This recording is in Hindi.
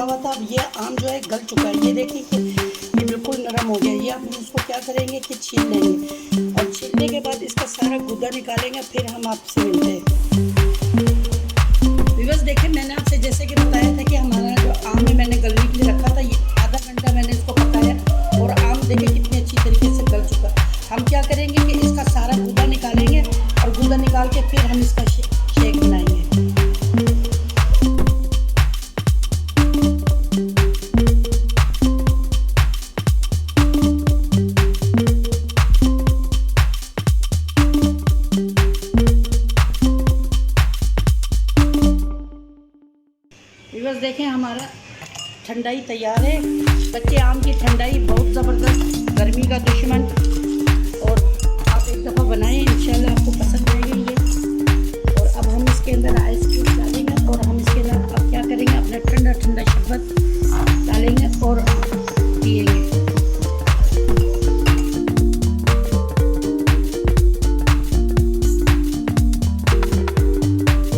रखा हुआ था। अब ये आम जो है गल चुका है, ये देखिए ये बिल्कुल नरम हो गया। ये अब हम इसको क्या करेंगे कि छील लेंगे और छीलने के बाद इसका सारा गूदा निकालेंगे, फिर हम आपसे मिलते हैं। व्यूअर्स देखिए, मैंने आपसे जैसे कि बताया था कि हमारा जो आम है मैंने गलने के लिए रखा था, ये आधा घंटा मैंने इसको पकाया और आम देखिए कितनी अच्छी तरीके से गल चुका। हम क्या करेंगे कि इसका सारा गूदा निकालेंगे और गूदा निकाल के फिर हम इसका शेक बनाएंगे। व्यूअर्स देखें, हमारा ठंडाई तैयार है। कच्चे आम की ठंडाई बहुत ज़बरदस्त, गर्मी का दुश्मन।